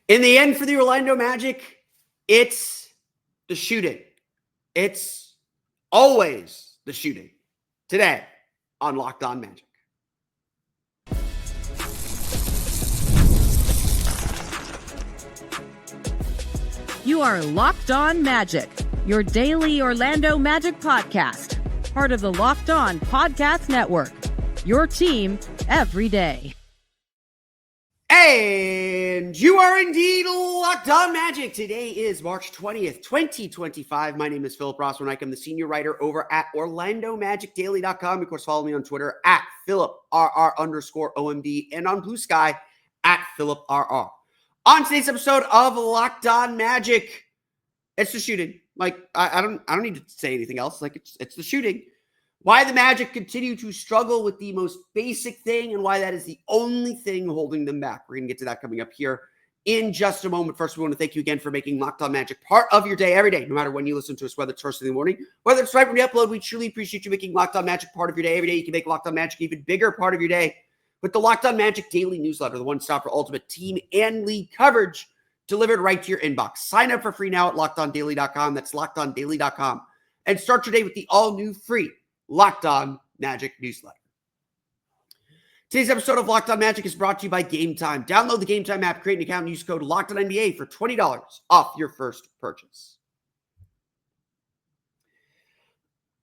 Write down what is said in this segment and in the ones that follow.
In the end, for the Orlando Magic, it's the shooting. It's always the shooting. Today on Locked On Magic. You are Locked On Magic, your daily Orlando Magic podcast. Part of the Locked On Podcast Network, your team every day. And you are indeed Locked On Magic. Today is March 20th, 2025. My name is Philip Rossman. I'm the senior writer over at OrlandoMagicDaily.com. Of course, follow me on Twitter at PhilipRR_OMD and on Blue Sky at PhilipRR. On today's episode of Locked On Magic, it's the shooting. I don't need to say anything else. It's the shooting. Why the Magic continue to struggle with the most basic thing and why that is the only thing holding them back. We're going to get to that coming up here in just a moment. First, we want to thank you again for making Locked On Magic part of your day every day, no matter when you listen to us, whether it's first in the morning, whether it's right when you upload. We truly appreciate you making Locked On Magic part of your day every day. You can make Locked On Magic even bigger part of your day with the Locked On Magic Daily Newsletter, the one-stop for ultimate team and league coverage delivered right to your inbox. Sign up for free now at LockedOnDaily.com. That's LockedOnDaily.com. And start your day with the all-new free Locked On Magic Newsletter. Today's episode of Locked On Magic is brought to you by Game Time. Download the Game Time app, create an account, and use code LOCKEDONNBA for $20 off your first purchase.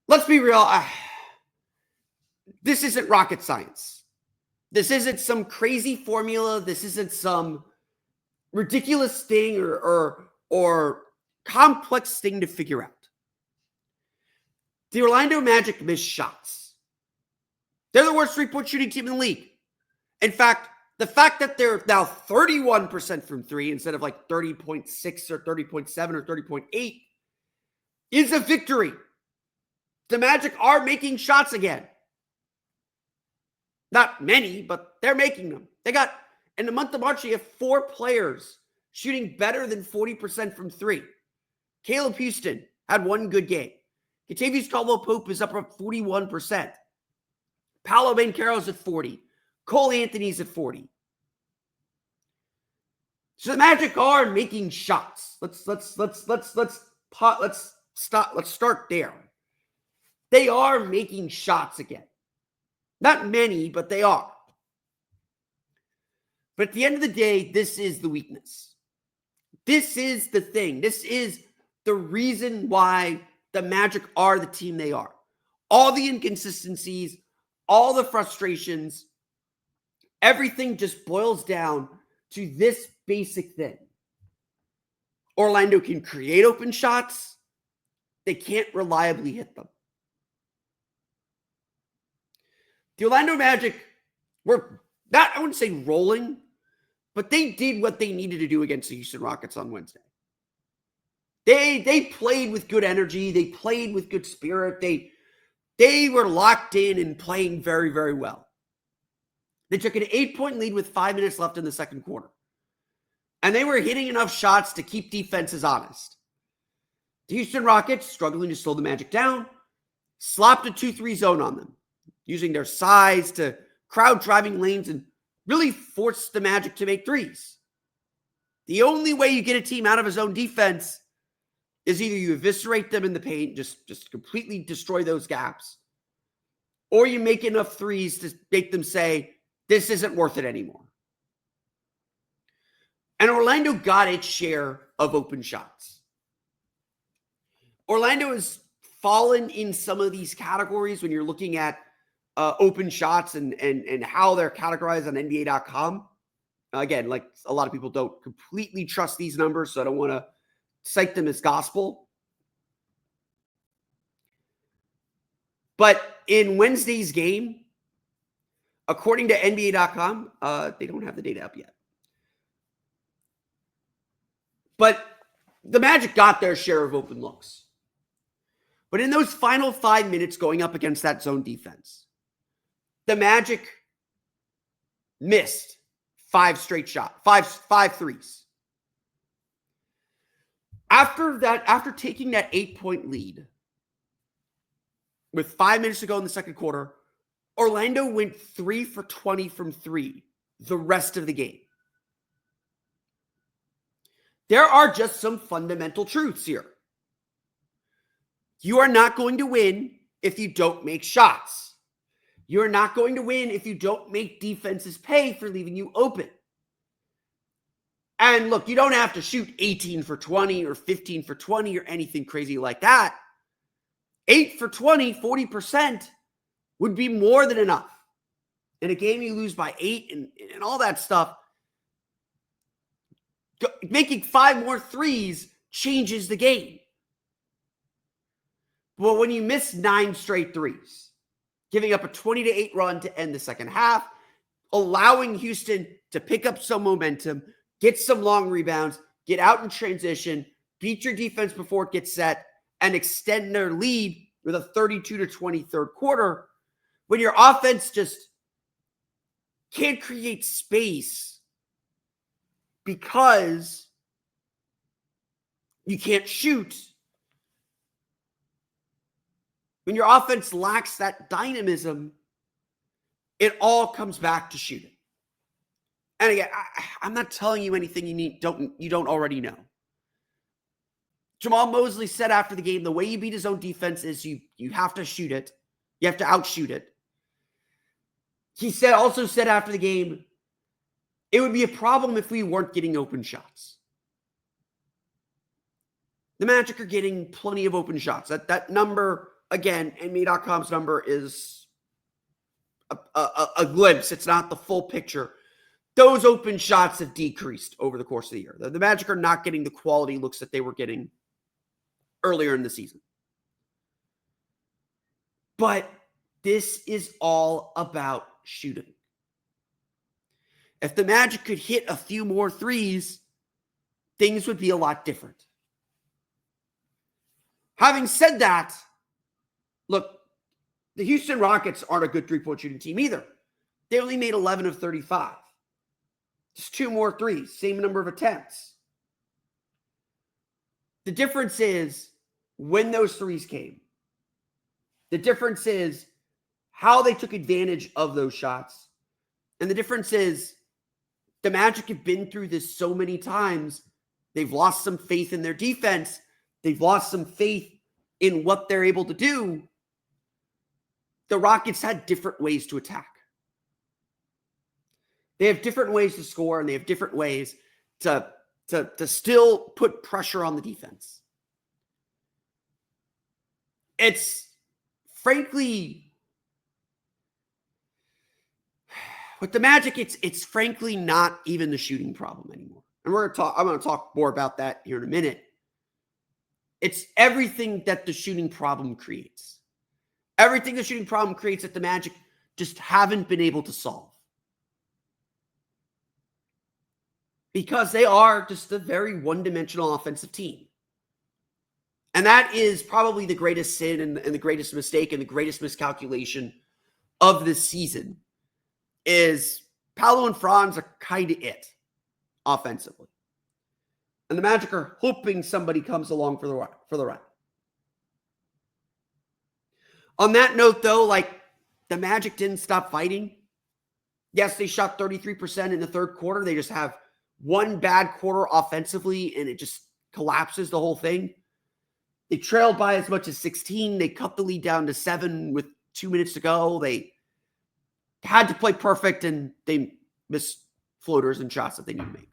Let's be real. This isn't rocket science. This isn't some crazy formula. This isn't some ridiculous thing or complex thing to figure out. The Orlando Magic miss shots. They're the worst three-point shooting team in the league. In fact, the fact that they're now 31% from three instead of 30.6 or 30.7 or 30.8 is a victory. The Magic are making shots again. Not many, but they're making them. They got, in the month of March, you have 4 players shooting better than 40% from three. Caleb Houston had one good game. Kentavious Caldwell-Pope is up at 41%. Paolo Banchero's at 40. Cole Anthony's at 40. So the Magic are making shots. Let's start there. They are making shots again. Not many, but they are. But at the end of the day, this is the weakness. This is the thing. This is the reason why the Magic are the team they are. All the inconsistencies, all the frustrations, everything just boils down to this basic thing. Orlando can create open shots. They can't reliably hit them. The Orlando Magic were not, I wouldn't say rolling, but they did what they needed to do against the Houston Rockets on Wednesday. They played with good energy. They played with good spirit. They were locked in and playing very, very well. They took an 8-point lead with 5 minutes left in the second quarter. And they were hitting enough shots to keep defenses honest. The Houston Rockets, struggling to slow the Magic down, slopped a 2-3 zone on them, using their size to crowd driving lanes and really force the Magic to make threes. The only way you get a team out of a zone defense is either you eviscerate them in the paint, just completely destroy those gaps, or you make enough threes to make them say, this isn't worth it anymore. And Orlando got its share of open shots. Orlando has fallen in some of these categories when you're looking at open shots and how they're categorized on NBA.com. Again, a lot of people don't completely trust these numbers, so I don't want to cite them as gospel. But in Wednesday's game, according to NBA.com, they don't have the data up yet. But the Magic got their share of open looks. But in those final 5 minutes going up against that zone defense, the Magic missed 5 straight shots, five threes. After taking that 8-point lead with 5 minutes to go in the second quarter, Orlando went 3 for 20 from three the rest of the game. There are just some fundamental truths here. You are not going to win if you don't make shots. You're not going to win if you don't make defenses pay for leaving you open. And look, you don't have to shoot 18 for 20 or 15 for 20 or anything crazy like that. 8 for 20, 40% would be more than enough. In a game you lose by 8 and all that stuff, making 5 more threes changes the game. But when you miss 9 straight threes, giving up a 20-8 run to end the second half, allowing Houston to pick up some momentum, get some long rebounds, get out in transition, beat your defense before it gets set, and extend their lead with a 32-20 third quarter, when your offense just can't create space because you can't shoot, when your offense lacks that dynamism, it all comes back to shooting. And again, I'm not telling you anything you don't already know. Jamal Mosley said after the game, the way you beat his own defense is you have to shoot it. You have to outshoot it. He also said after the game, it would be a problem if we weren't getting open shots. The Magic are getting plenty of open shots. That number, again, NBA.com's number is a glimpse. It's not the full picture. Those open shots have decreased over the course of the year. The Magic are not getting the quality looks that they were getting earlier in the season. But this is all about shooting. If the Magic could hit a few more threes, things would be a lot different. Having said that, look, the Houston Rockets aren't a good three-point shooting team either. They only made 11 of 35. Just 2 more threes, same number of attempts. The difference is when those threes came. The difference is how they took advantage of those shots. And the difference is the Magic have been through this so many times. They've lost some faith in their defense. They've lost some faith in what they're able to do. The Rockets had different ways to attack. They have different ways to score, and they have different ways to still put pressure on the defense. It's frankly, with the Magic, it's frankly not even the shooting problem anymore. And I'm going to talk more about that here in a minute. It's everything that the shooting problem creates. Everything the shooting problem creates that the Magic just haven't been able to solve. Because they are just a very one-dimensional offensive team. And that is probably the greatest sin and the greatest mistake and the greatest miscalculation of this season is Paolo and Franz are kind of it offensively. And the Magic are hoping somebody comes along for the ride. On that note, though, the Magic didn't stop fighting. Yes, they shot 33% in the third quarter. They just have one bad quarter offensively, and it just collapses the whole thing. They trailed by as much as 16. They cut the lead down to 7 with 2 minutes to go. They had to play perfect, and they missed floaters and shots that they need to make.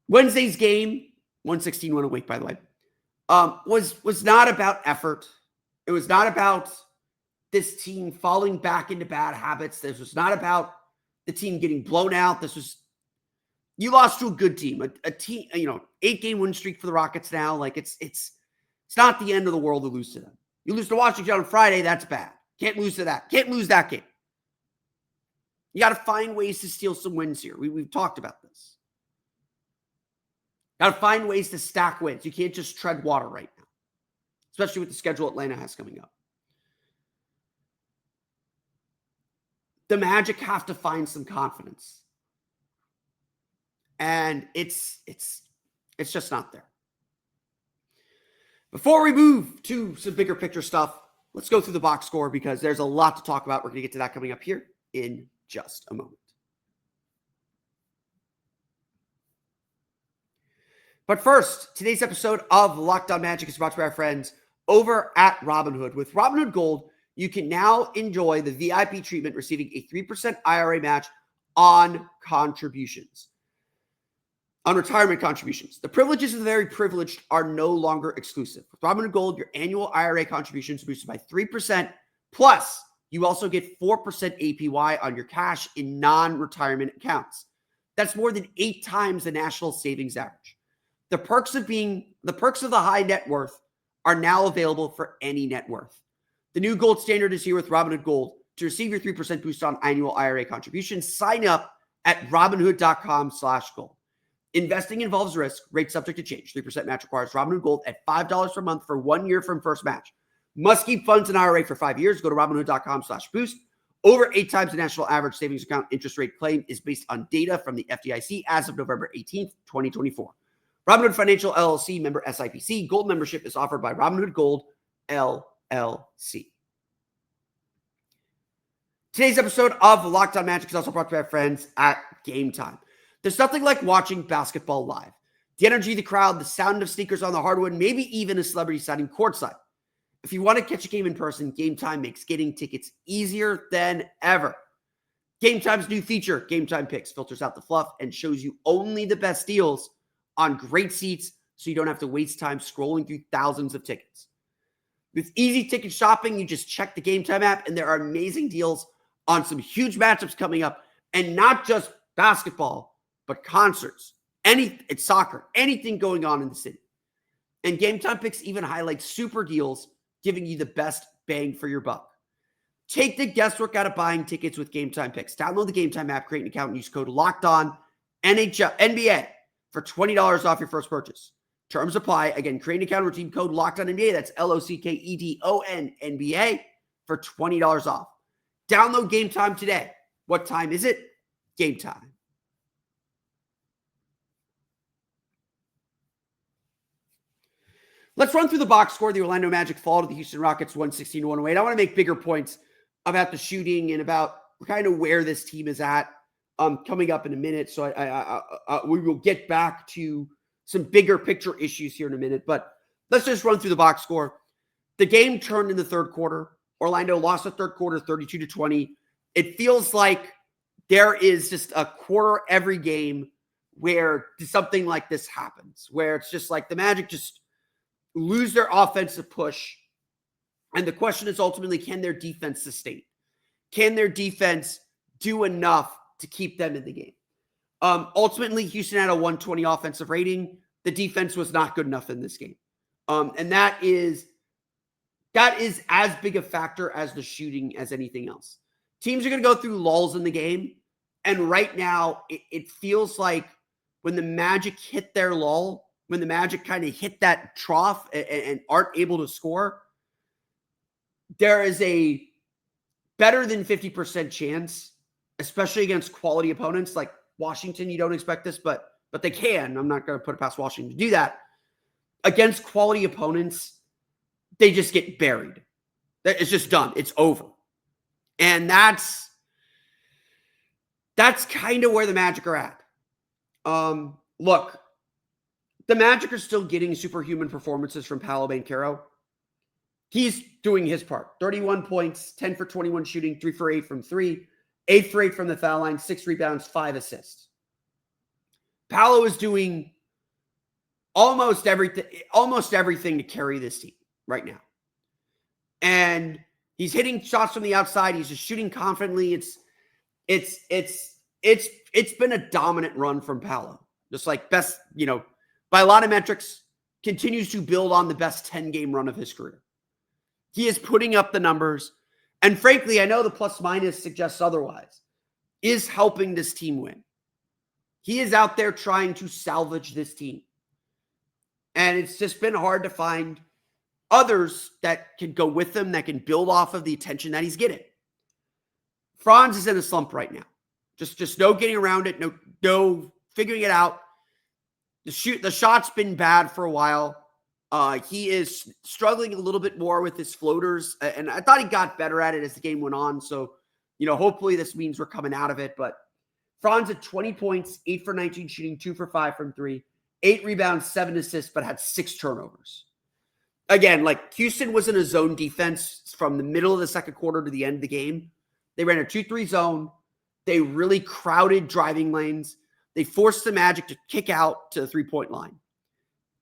Wednesday's game, 116 went away, by the way, was not about effort. It was not about this team falling back into bad habits. This was not about the team getting blown out. You lost to a good team, a team, 8-game win streak for the Rockets now. It's not the end of the world to lose to them. You lose to Washington on Friday, that's bad. Can't lose to that. Can't lose that game. You got to find ways to steal some wins here. We've talked about this. Got to find ways to stack wins. You can't just tread water right now, especially with the schedule Atlanta has coming up. The Magic have to find some confidence. And it's just not there. Before we move to some bigger picture stuff, let's go through the box score because there's a lot to talk about. We're going to get to that coming up here in just a moment. But first, today's episode of Locked On Magic is brought to you by our friends over at Robinhood. With Robinhood Gold, you can now enjoy the VIP treatment, receiving a 3% IRA match on contributions, on retirement contributions. The privileges of the very privileged are no longer exclusive. With Robinhood Gold, your annual IRA contributions boosted by 3%, plus you also get 4% APY on your cash in non-retirement accounts. That's more than 8 times the national savings average. The perks of the high net worth are now available for any net worth. The new gold standard is here with Robinhood Gold. To receive your 3% boost on annual IRA contributions, sign up at Robinhood.com/gold. Investing involves risk. Rate subject to change. 3% match requires Robinhood Gold at $5 per month for 1 year from first match. Must keep funds in IRA for 5 years. Go to Robinhood.com/boost. Over 8 times the national average savings account interest rate claim is based on data from the FDIC as of November 18th, 2024. Robinhood Financial LLC, member SIPC. Gold membership is offered by Robinhood Gold LLC. Today's episode of Locked On Magic is also brought to you by our friends at Game Time. There's nothing like watching basketball live. The energy of the crowd, the sound of sneakers on the hardwood, maybe even a celebrity signing courtside. If you want to catch a game in person, Game Time makes getting tickets easier than ever. Game Time's new feature, Game Time Picks, filters out the fluff and shows you only the best deals on great seats so you don't have to waste time scrolling through thousands of tickets. With easy ticket shopping, you just check the Game Time app and there are amazing deals on some huge matchups coming up, and not just basketball, but concerts, it's soccer, anything going on in the city. And Game Time Picks even highlights super deals, giving you the best bang for your buck. Take the guesswork out of buying tickets with Game Time Picks. Download the Game Time app, create an account, and use code LOCKEDON NBA for $20 off your first purchase. Terms apply. Again, create an account, redeem code LOCKEDON NBA. That's LOCKEDON NBA for $20 off. Download Game Time today. What time is it? Game time. Let's run through the box score. The Orlando Magic fall to the Houston Rockets 116-108. I want to make bigger points about the shooting and about kind of where this team is at coming up in a minute. So we will get back to some bigger picture issues here in a minute. But let's just run through the box score. The game turned in the third quarter. Orlando lost the third quarter 32-20. It feels like there is just a quarter every game where something like this happens, where it's just like the Magic just lose their offensive push. And the question is ultimately, can their defense sustain? Can their defense do enough to keep them in the game? Ultimately, Houston had a 120 offensive rating. The defense was not good enough in this game. And that is as big a factor as the shooting as anything else. Teams are going to go through lulls in the game. And right now, it feels like when the Magic hit their lull, when the Magic kind of hit that trough and aren't able to score, there is a better than 50% chance, especially against quality opponents like Washington. You don't expect this, but they can. I'm not going to put it past Washington to do that. Against quality opponents, they just get buried. It's just done. It's over. And that's kind of where the Magic are at. Look, the Magic are still getting superhuman performances from Paolo Banchero. He's doing his part. 31 points, 10 for 21 shooting, 3 for 8 from 3, 8 for 8 from the foul line, 6 rebounds, 5 assists. Paolo is doing almost everything to carry this team right now. And he's hitting shots from the outside. He's just shooting confidently. It's been a dominant run from Paolo. Just like best, by a lot of metrics, continues to build on the best 10-game run of his career. He is putting up the numbers. And frankly, I know the plus minus suggests otherwise, is helping this team win. He is out there trying to salvage this team. And it's just been hard to find others that can go with him, that can build off of the attention that he's getting. Franz is in a slump right now. Just no getting around it, no figuring it out. The shot's been bad for a while. He is struggling a little bit more with his floaters, and I thought he got better at it as the game went on. So, hopefully this means we're coming out of it. But Franz at 20 points, 8 for 19 shooting, 2 for 5 from 3, 8 rebounds, 7 assists, but had 6 turnovers. Again, like Houston was in a zone defense from the middle of the second quarter to the end of the game. They ran a 2-3 zone. They really crowded driving lanes. They forced the Magic to kick out to the 3-point line.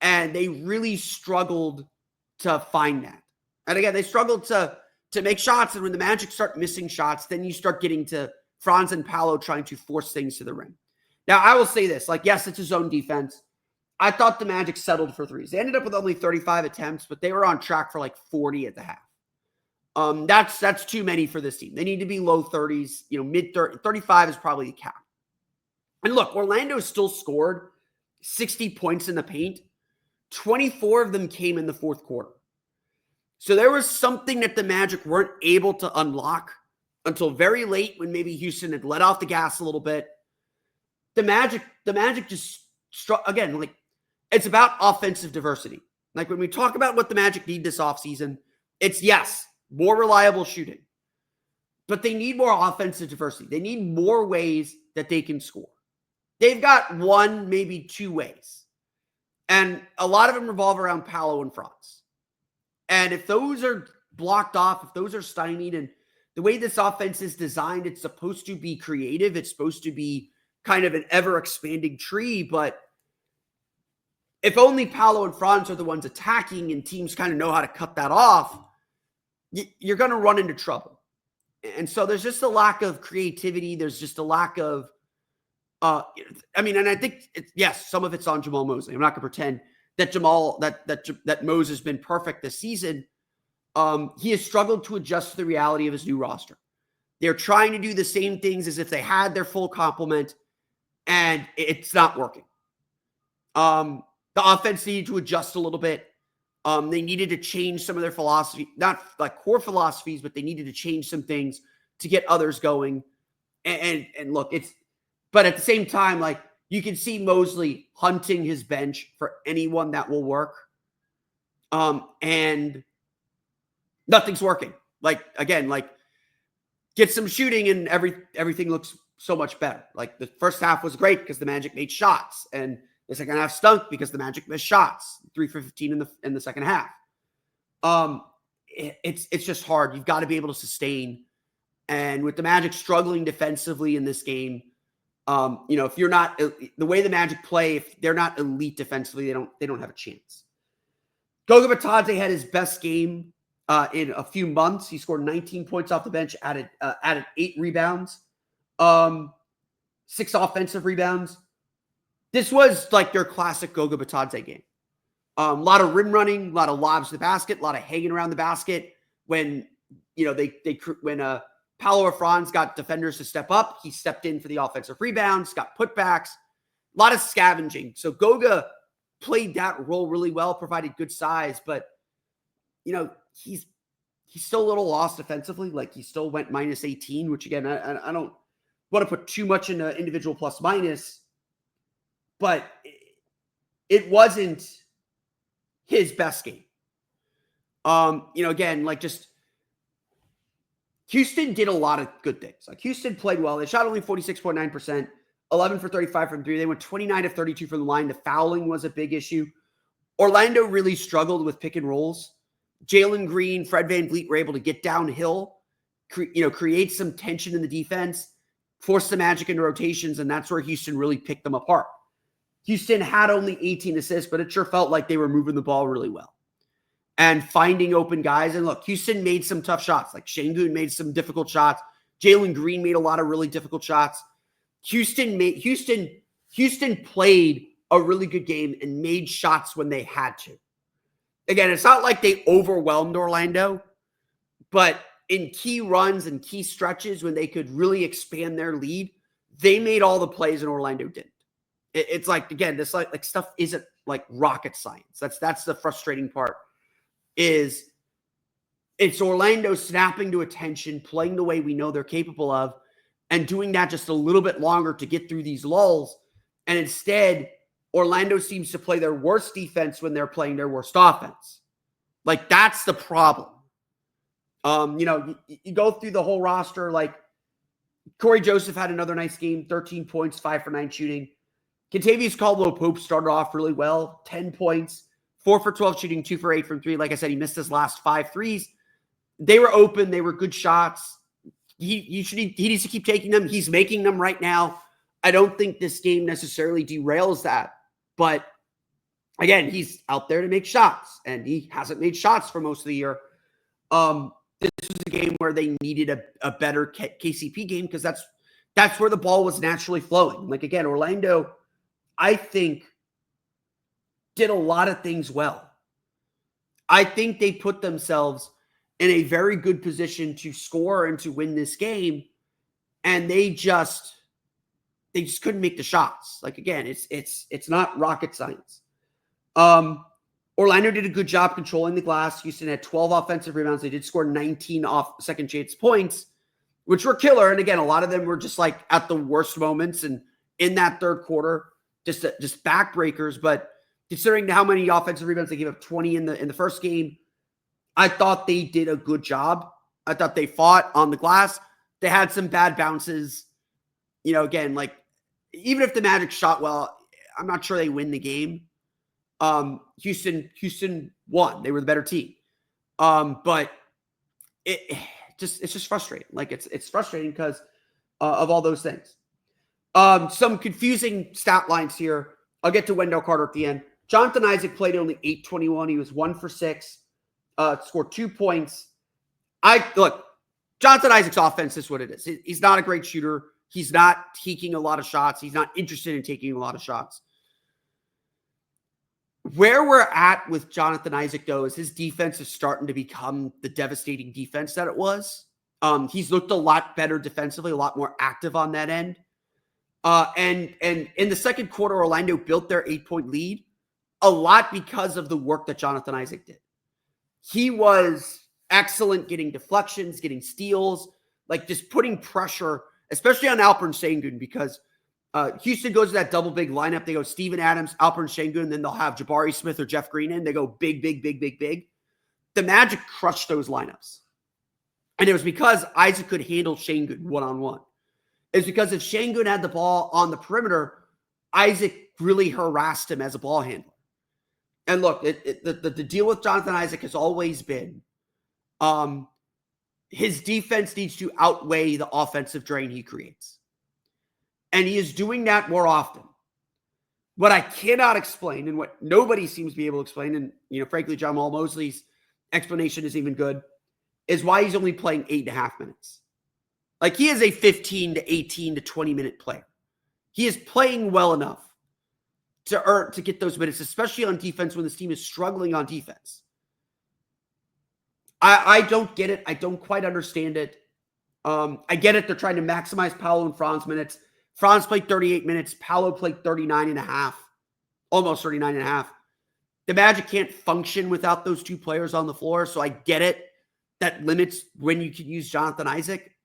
And they really struggled to find that. And again, they struggled to make shots. And when the Magic start missing shots, then you start getting to Franz and Paolo trying to force things to the rim. Now, I will say this. Like, yes, it's a zone defense. I thought the Magic settled for threes. They ended up with only 35 attempts, but they were on track for like 40 at the half. That's too many for this team. They need to be low 30s, mid 30. 35 is probably the cap. And look, Orlando still scored 60 points in the paint. 24 of them came in the fourth quarter. So there was something that the Magic weren't able to unlock until very late when maybe Houston had let off the gas a little bit. The Magic just again, like, it's about offensive diversity. Like when we talk about what the Magic need this offseason, it's yes, more reliable shooting. But they need more offensive diversity. They need more ways that they can score. They've got one, maybe 2 ways. And a lot of them revolve around Paolo and Franz. And if those are blocked off, if those are stymied, and the way this offense is designed, it's supposed to be creative. It's supposed to be kind of an ever-expanding tree. But if only Paolo and Franz are the ones attacking and teams kind of know how to cut that off, you're going to run into trouble. And so there's just a lack of creativity. There's just a lack of, and I think, yes, some of it's on Jamal Mosley. I'm not going to pretend that that Mose has been perfect this season. He has struggled to adjust to the reality of his new roster. They're trying to do the same things as if they had their full complement, and it's not working. The offense needed to adjust a little bit. They needed to change some of their philosophy, not like core philosophies, but they needed to change some things to get others going. And look, but at the same time, like, you can see Mosley hunting his bench for anyone that will work. And nothing's working. Like, again, like, get some shooting and everything looks so much better. Like, the first half was great because the Magic made shots, and the second half stunk because the Magic missed shots. 3 for 15 in the second half. It's just hard. You've got to be able to sustain. And with the Magic struggling defensively in this game, if you're not the way the Magic play, if they're not elite defensively, they don't have a chance. Goga Bitadze had his best game in a few months. He scored 19 points off the bench, added 8 rebounds, 6 offensive rebounds. This was like your classic Goga Bitadze game. A lot of rim running, a lot of lobs to the basket, a lot of hanging around the basket. When Paolo or Franz got defenders to step up, he stepped in for the offensive rebounds, got putbacks, a lot of scavenging. So Goga played that role really well, provided good size, but he's still a little lost defensively. Like, he still went minus 18, which again, I don't want to put too much into individual plus minus, but it wasn't his best game. Again, like, just Houston did a lot of good things. Like, Houston played well. They shot only 46.9%, 11 for 35 from 3. They went 29 of 32 from the line. The fouling was a big issue. Orlando really struggled with pick and rolls. Jalen Green, Fred VanVleet were able to get downhill, create some tension in the defense, force the Magic into rotations, and that's where Houston really picked them apart. Houston had only 18 assists, but it sure felt like they were moving the ball really well and finding open guys. And look, Houston made some tough shots. Like, Şengün made some difficult shots. Jalen Green made a lot of really difficult shots. Houston played a really good game and made shots when they had to. Again, it's not like they overwhelmed Orlando, but in key runs and key stretches when they could really expand their lead, they made all the plays and Orlando didn't. It's like, again, this like stuff isn't like rocket science. That's the frustrating part. It's Orlando snapping to attention, playing the way we know they're capable of, and doing that just a little bit longer to get through these lulls. And instead, Orlando seems to play their worst defense when they're playing their worst offense. Like, that's the problem. You go through the whole roster. Like, Corey Joseph had another nice game, 13 points, 5 for 9 shooting. Kentavious Caldwell-Pope started off really well, 10 points, 4 for 12 shooting, 2 for 8 from 3. Like I said, he missed his last 5 threes. They were open. They were good shots. He needs to keep taking them. He's making them right now. I don't think this game necessarily derails that. But again, he's out there to make shots, and he hasn't made shots for most of the year. This was a game where they needed a better KCP game because that's where the ball was naturally flowing. Like, again, Orlando, I think, did a lot of things well. I think they put themselves in a very good position to score and to win this game, and they just couldn't make the shots. Like, again, it's not rocket science. Orlando did a good job controlling the glass. Houston had 12 offensive rebounds. They did score 19 off second chance points, which were killer. And again, a lot of them were just like at the worst moments and in that third quarter, just backbreakers. But considering how many offensive rebounds they gave up, 20 in the first game, I thought they did a good job. I thought they fought on the glass. They had some bad bounces. You know, again, like, even if the Magic shot well, I'm not sure they win the game. Houston won. They were the better team. But it's just frustrating. Like, it's frustrating because of all those things. Some confusing stat lines here. I'll get to Wendell Carter at the end. Jonathan Isaac played only 8-21. He was 1 for 6. Scored 2 points. Look, Jonathan Isaac's offense is what it is. He's not a great shooter. He's not taking a lot of shots. He's not interested in taking a lot of shots. Where we're at with Jonathan Isaac, though, is his defense is starting to become the devastating defense that it was. He's looked a lot better defensively, a lot more active on that end. And in the second quarter, Orlando built their 8-point lead a lot because of the work that Jonathan Isaac did. He was excellent getting deflections, getting steals, like just putting pressure, especially on Alperen Sengun, because Houston goes to that double big lineup. They go Steven Adams, Alperen Sengun, and then they'll have Jabari Smith or Jeff Green in. They go big, big, big, big, big. The Magic crushed those lineups. And it was because Isaac could handle Sengun one-on-one. It's because if Sengun had the ball on the perimeter, Isaac really harassed him as a ball handler. And look, the deal with Jonathan Isaac has always been his defense needs to outweigh the offensive drain he creates. And he is doing that more often. What I cannot explain, and what nobody seems to be able to explain, and frankly, Jamal Mosley's explanation is even good, is why he's only playing 8.5 minutes. Like, he is a 15 to 18 to 20 minute player. He is playing well enough to get those minutes, especially on defense when this team is struggling on defense. I don't get it. I don't quite understand it. I get it. They're trying to maximize Paolo and Franz minutes. Franz played 38 minutes. Paolo played 39.5, almost 39.5. The Magic can't function without those two players on the floor, so I get it. That limits when you can use Jonathan Isaac.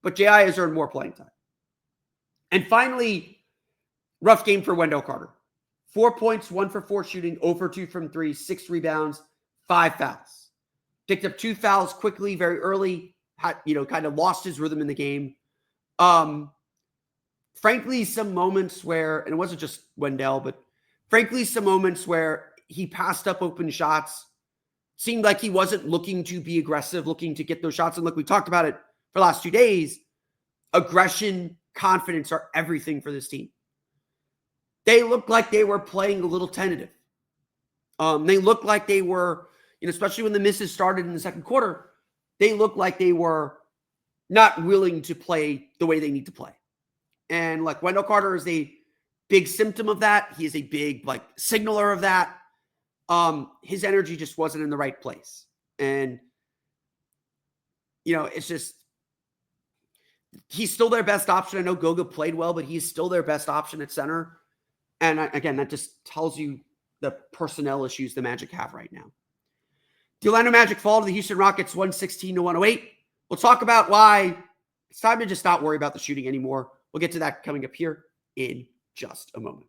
But J.I. has earned more playing time. And finally, rough game for Wendell Carter. 4 points, 1 for 4 shooting, 0 for 2 from 3, 6 rebounds, 5 fouls. Picked up 2 fouls quickly, very early, kind of lost his rhythm in the game. Frankly, some moments where, and it wasn't just Wendell, but frankly, some moments where he passed up open shots, seemed like he wasn't looking to be aggressive, looking to get those shots. And look, we talked about it for the last 2 days. Aggression, confidence are everything for this team. They looked like they were playing a little tentative. They looked like they were, especially when the misses started in the second quarter, they looked like they were not willing to play the way they need to play. And like Wendell Carter is a big symptom of that. He is a big signaler of that. His energy just wasn't in the right place. And, it's just, he's still their best option. I know Goga played well, but he's still their best option at center. And again, that just tells you the personnel issues the Magic have right now. The Orlando Magic fall to the Houston Rockets 116-108. We'll talk about why it's time to just not worry about the shooting anymore. We'll get to that coming up here in just a moment.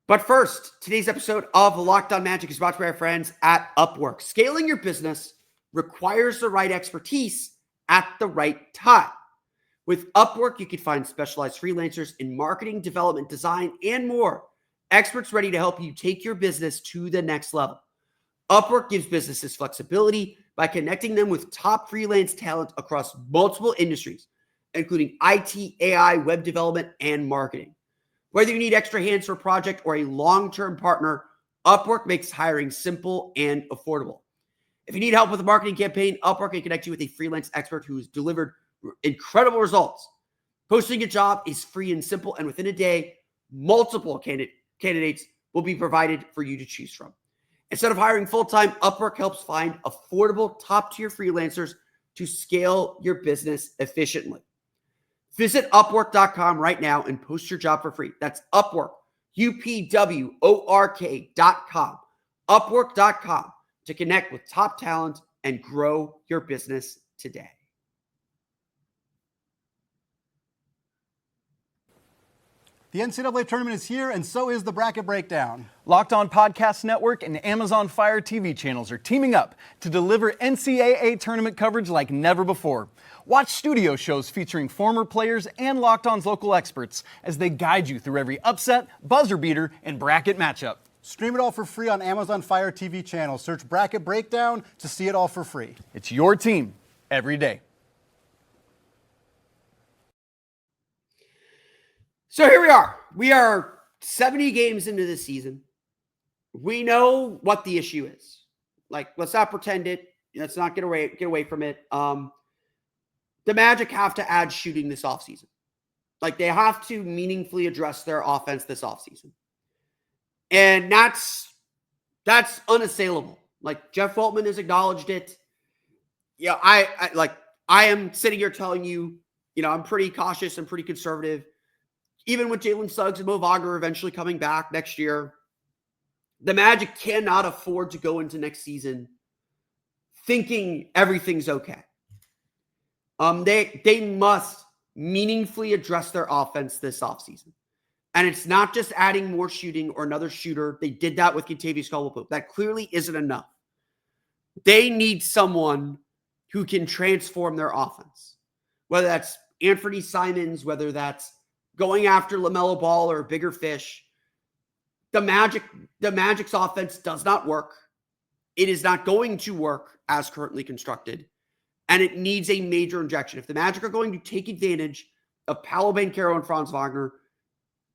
But first, today's episode of Locked On Magic is brought to you by our friends at Upwork. Scaling your business requires the right expertise at the right time. With Upwork, you can find specialized freelancers in marketing, development, design, and more. Experts ready to help you take your business to the next level. Upwork gives businesses flexibility by connecting them with top freelance talent across multiple industries, including IT, AI, web development, and marketing. Whether you need extra hands for a project or a long-term partner, Upwork makes hiring simple and affordable. If you need help with a marketing campaign, Upwork can connect you with a freelance expert who's delivered incredible results. Posting a job is free and simple, and within a day, multiple candidates will be provided for you to choose from. Instead of hiring full-time, Upwork helps find affordable, top-tier freelancers to scale your business efficiently. Visit Upwork.com right now and post your job for free. That's Upwork, UPWORK.com. Upwork.com to connect with top talent and grow your business today. The NCAA tournament is here, and so is the Bracket Breakdown. Locked On Podcast Network and Amazon Fire TV channels are teaming up to deliver NCAA tournament coverage like never before. Watch studio shows featuring former players and Locked On's local experts as they guide you through every upset, buzzer beater, and bracket matchup. Stream it all for free on Amazon Fire TV channel. Search Bracket Breakdown to see it all for free. It's your team every day. So here we are. We are 70 games into the season. We know what the issue is. Like, let's not pretend it. Let's not get away from it. The Magic have to add shooting this offseason. Like, they have to meaningfully address their offense this offseason. And that's unassailable. Like, Jeff Weltman has acknowledged it. Yeah, I am sitting here telling you, I'm pretty cautious and pretty conservative. Even with Jalen Suggs and Mo Wagner eventually coming back next year, the Magic cannot afford to go into next season thinking everything's okay. They must meaningfully address their offense this offseason. And it's not just adding more shooting or another shooter. They did that with Kentavious Caldwell-Pope. That clearly isn't enough. They need someone who can transform their offense. Whether that's Anthony Simons, whether that's going after LaMelo Ball or a bigger fish. The Magic's offense does not work. It is not going to work as currently constructed. And it needs a major injection. If the Magic are going to take advantage of Paolo Banchero and Franz Wagner,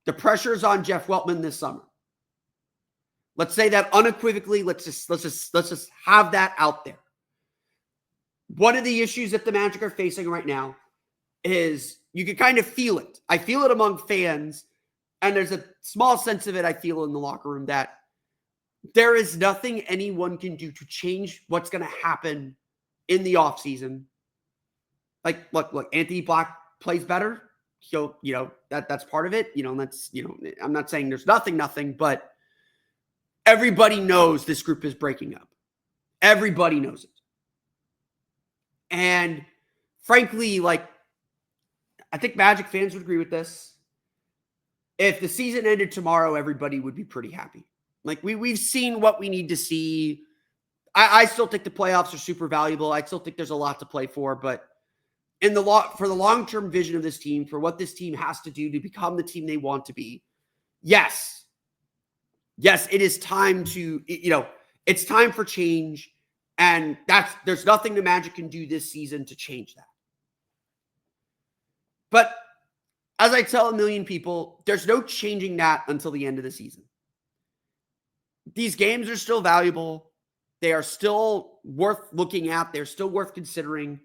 the pressure is on Jeff Weltman this summer. Let's say that unequivocally. Let's just have that out there. One of the issues that the Magic are facing right now is you can kind of feel it. I feel it among fans, and there's a small sense of it I feel in the locker room that there is nothing anyone can do to change what's going to happen in the offseason. Like, look, Anthony Black plays better. So, that's part of it. I'm not saying there's nothing, but everybody knows this group is breaking up. Everybody knows it. And frankly, I think Magic fans would agree with this. If the season ended tomorrow, everybody would be pretty happy. Like, we've seen what we need to see. I still think the playoffs are super valuable. I still think there's a lot to play for, but for the long-term vision of this team, for what this team has to do to become the team they want to be, yes, it is time to, it's time for change. And there's nothing the Magic can do this season to change that. But as I tell a million people, there's no changing that until the end of the season. These games are still valuable. They are still worth looking at. They're still worth considering.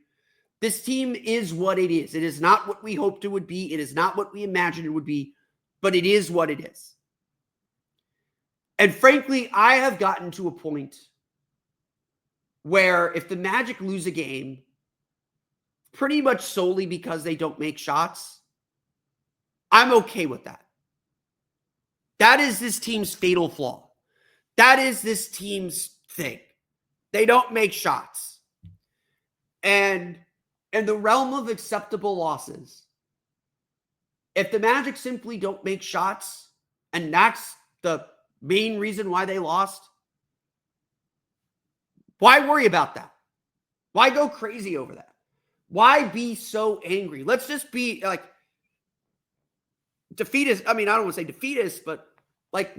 This team is what it is. It is not what we hoped it would be. It is not what we imagined it would be, but it is what it is. And frankly, I have gotten to a point where if the Magic lose a game, pretty much solely because they don't make shots, I'm okay with that. That is this team's fatal flaw. That is this team's thing. They don't make shots. And in the realm of acceptable losses, if the Magic simply don't make shots, and that's the main reason why they lost, why worry about that? Why go crazy over that? Why be so angry? Let's just be like defeatist. I mean, I don't want to say defeatist, but like,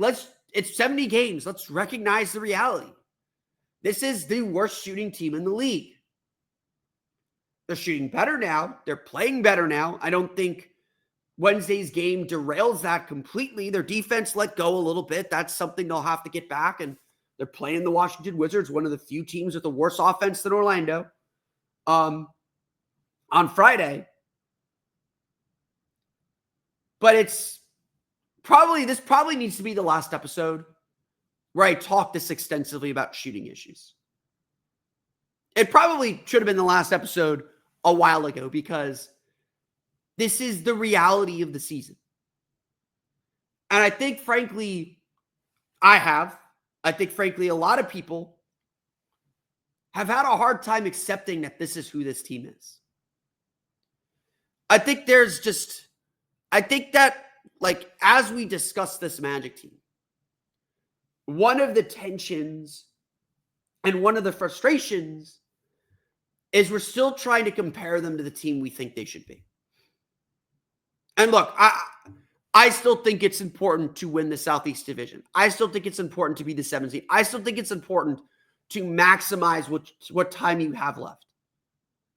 it's 70 games. Let's recognize the reality. This is the worst shooting team in the league. They're shooting better now. They're playing better now. I don't think Wednesday's game derails that completely. Their defense let go a little bit. That's something they'll have to get back. And they're playing the Washington Wizards, one of the few teams with a worse offense than Orlando, on Friday. But this probably needs to be the last episode where I talk this extensively about shooting issues. It probably should have been the last episode a while ago, because this is the reality of the season. And I think, frankly, a lot of people have had a hard time accepting that this is who this team is. I think that, like, as we discuss this Magic team, one of the tensions and one of the frustrations is we're still trying to compare them to the team we think they should be. And look, I still think it's important to win the Southeast Division. I still think it's important to be the 7th seed. I still think it's important to maximize what time you have left.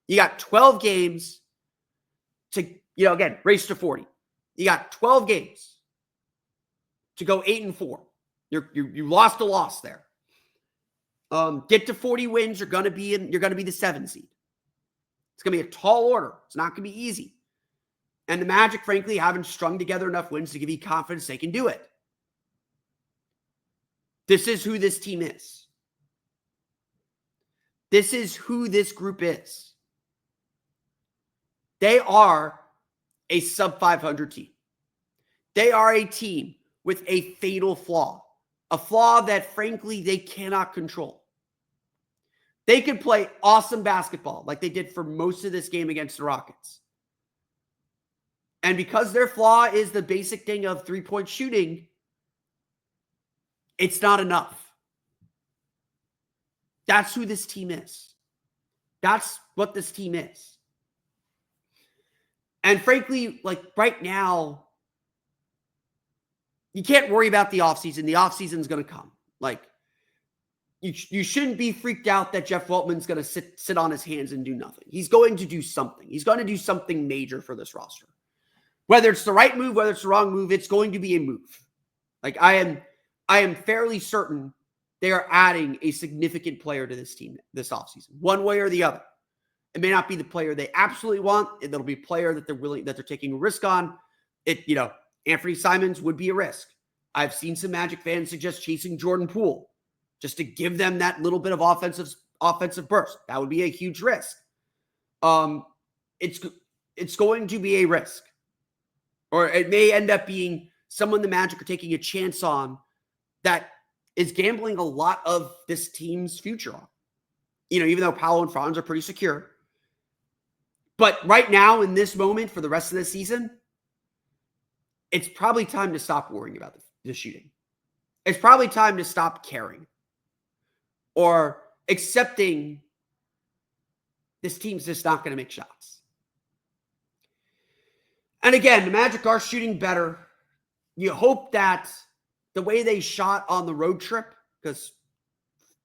You got 12 games to, again, race to 40. You got 12 games to go 8-4. You lost a loss there. Get to 40 wins. You're going to be the 7th seed. It's going to be a tall order. It's not going to be easy. And the Magic, frankly, haven't strung together enough wins to give you confidence they can do it. This is who this team is. This is who this group is. They are a sub-500 team. They are a team with a fatal flaw. A flaw that, frankly, they cannot control. They could play awesome basketball like they did for most of this game against the Rockets. And because their flaw is the basic thing of three-point shooting, it's not enough. That's who this team is. That's what this team is. And frankly, like right now, you can't worry about the offseason. The offseason is going to come. Like, you shouldn't be freaked out that Jeff Weltman's going to sit on his hands and do nothing. He's going to do something. He's going to do something major for this roster. Whether it's the right move, whether it's the wrong move, it's going to be a move. Like, I am fairly certain they are adding a significant player to this team this offseason, one way or the other. It may not be the player they absolutely want. It'll be a player that they're taking a risk on. Anthony Simons would be a risk. I've seen some Magic fans suggest chasing Jordan Poole just to give them that little bit of offensive burst. That would be a huge risk. It's going to be a risk. Or it may end up being someone the Magic are taking a chance on that is gambling a lot of this team's future on. Even though Paolo and Franz are pretty secure. But right now, in this moment, for the rest of the season, it's probably time to stop worrying about the shooting. It's probably time to stop caring or accepting this team's just not going to make shots. And again, the Magic are shooting better. You hope that the way they shot on the road trip, because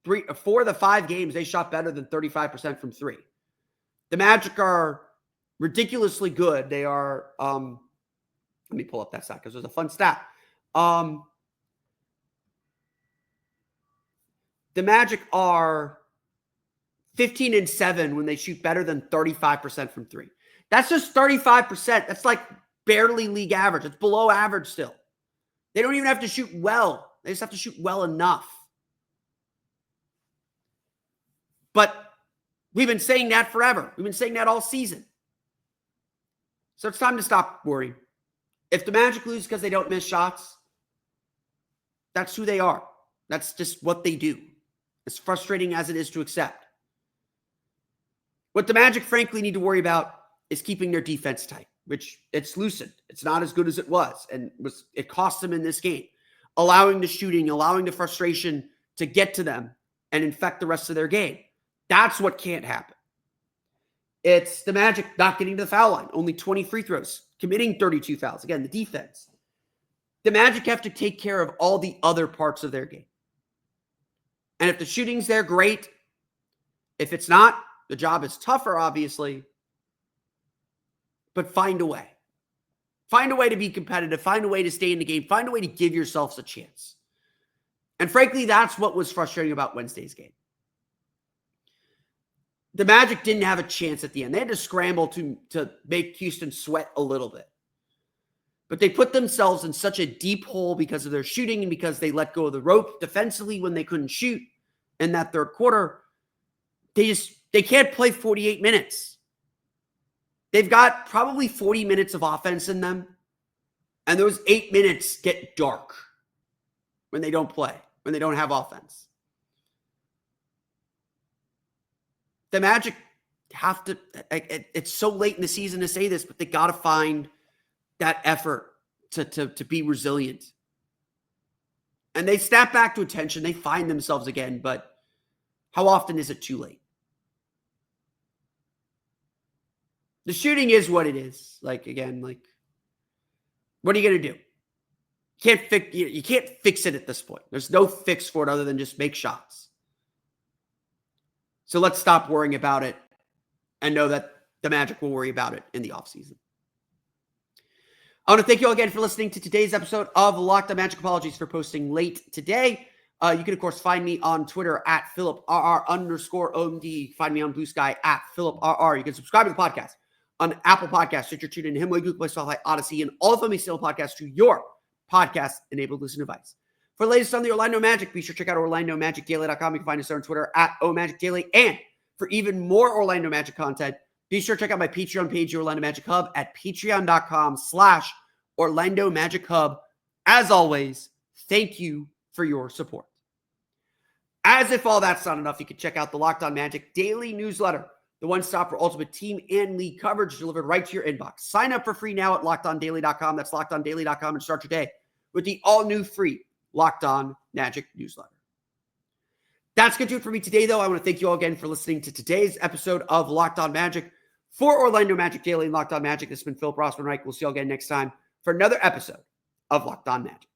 4 of the 5 games, they shot better than 35% from 3. The Magic are ridiculously good. They are, let me pull up that stat because there's a fun stat. The Magic are 15-7 when they shoot better than 35% from 3. That's just 35%. That's like barely league average. It's below average still. They don't even have to shoot well. They just have to shoot well enough. But we've been saying that forever. We've been saying that all season. So it's time to stop worrying. If the Magic lose because they don't miss shots, that's who they are. That's just what they do. As frustrating as it is to accept. What the Magic, frankly, need to worry about is keeping their defense tight, which it's loosened. It's not as good as it was, and it cost them in this game. Allowing the shooting, allowing the frustration to get to them and infect the rest of their game. That's what can't happen. It's the Magic not getting to the foul line, only 20 free throws, committing 32 fouls. Again, the defense. The Magic have to take care of all the other parts of their game. And if the shooting's there, great. If it's not, the job is tougher, obviously. But find a way. Find a way to be competitive. Find a way to stay in the game. Find a way to give yourselves a chance. And frankly, that's what was frustrating about Wednesday's game. The Magic didn't have a chance at the end. They had to scramble to make Houston sweat a little bit. But they put themselves in such a deep hole because of their shooting and because they let go of the rope defensively when they couldn't shoot in that third quarter. They can't play 48 minutes. They've got probably 40 minutes of offense in them. And those 8 minutes get dark when they don't play, when they don't have offense. The Magic have to, it's so late in the season to say this, but they got to find that effort to be resilient. And they snap back to attention. They find themselves again, but how often is it too late? The shooting is what it is. What are you going to do? You can't fix it at this point. There's no fix for it other than just make shots. So let's stop worrying about it and know that the Magic will worry about it in the offseason. I want to thank you all again for listening to today's episode of Locked On Magic. Apologies for posting late today. You can, of course, find me on Twitter at PhilipRR_OMD. Find me on Blue Sky at PhilipRR. You can subscribe to the podcast on Apple Podcasts, Stitcher, TuneIn, Himalaya, Google Play, Spotify, Odyssey, and all of them still podcasts to your podcast-enabled listening device. For the latest on the Orlando Magic, be sure to check out OrlandoMagicDaily.com. You can find us there on Twitter at OMagicDaily. And for even more Orlando Magic content, be sure to check out my Patreon page, the Orlando Magic Hub, at patreon.com/Orlando Magic Hub. As always, thank you for your support. As if all that's not enough, you can check out the Locked On Magic daily newsletter, the one-stop for ultimate team and league coverage delivered right to your inbox. Sign up for free now at LockedOnDaily.com. That's LockedOnDaily.com, and start your day with the all-new free Locked On Magic newsletter. That's going to do it for me today, though. I want to thank you all again for listening to today's episode of Locked On Magic. For Orlando Magic Daily and Locked On Magic, this has been Philip Rossman-Reich. We'll see you all again next time for another episode of Locked On Magic.